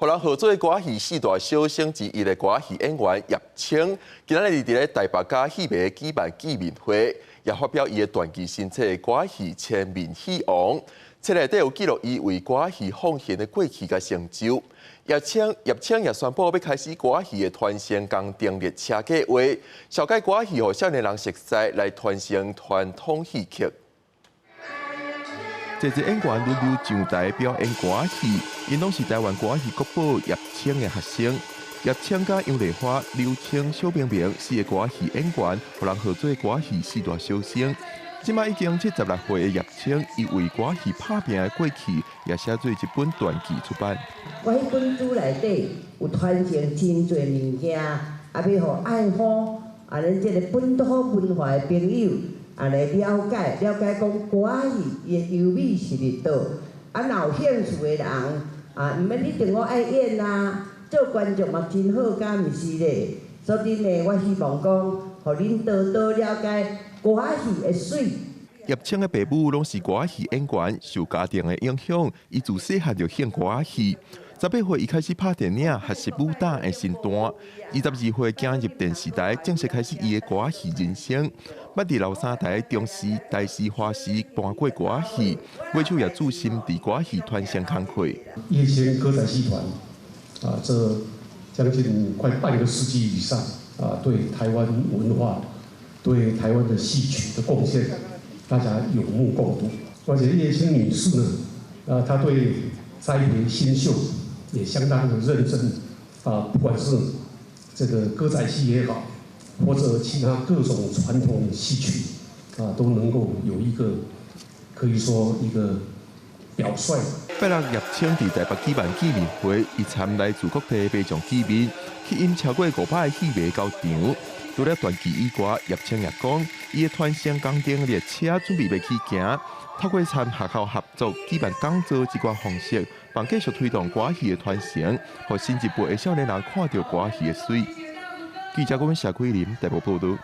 互人合作歌戏四大小生之一的歌戏演员叶青，今日伫咧台北嘉戏迷举办见面会，也发表伊的传奇新册《歌戏千面戏王》。册内底有记录伊为歌戏奉献的过去甲成就。叶青也宣布要开始歌戏的传承工订列车计划，小解歌戏，互少年人熟悉来传承传统戏曲。这些演员轮流上台表演歌戏，因拢是台湾歌戏国宝叶青的学生。叶青甲杨丽花、刘青、小冰冰四个歌戏演员，互人合作歌戏四大小生。即摆已经76岁的叶青，伊为歌戏打拼的过去，也写做一本传记出版。我迄本书内底有传承真侪物件，要互爱好咱即个本土文化的朋友来了解讲歌戏伊的优美是伫倒。若有兴趣的人毋免一定我爱演做观众嘛真好，敢毋是咧？所以呢，我希望讲，互恁多多了解歌戏的水。叶青的爸母拢是歌戏演员，受家庭的影响，伊自细汉就兴歌戏。18岁，伊开始拍电影，学习武打的身段。22岁，进入电视台，正式开始伊的歌戏人生。捌伫老三台、中视、台视、华视搬过歌戏，尾手也注心伫歌戏传承工作。叶青歌仔戏团这将近快半个世纪以上对台湾文化、对台湾的戏曲的贡献，大家有目共睹。而且叶青女士呢，她对栽培新秀也相当的认真不管是这个歌仔戏也好，或者其他各种传统戏曲都能够有一个可以说一个表率。拜六叶青伫台北举办见面会，伊参来自各地maj将见面，吸引超过500个戏迷到场。除了传奇以外，叶青也讲，伊的传承工订列车准备要起行，透过参学校合作举办讲座一寡方式，帮继续推动歌戏的传承，互新一辈的少年人看到歌戏的水。记者郭文社桂林台北报道。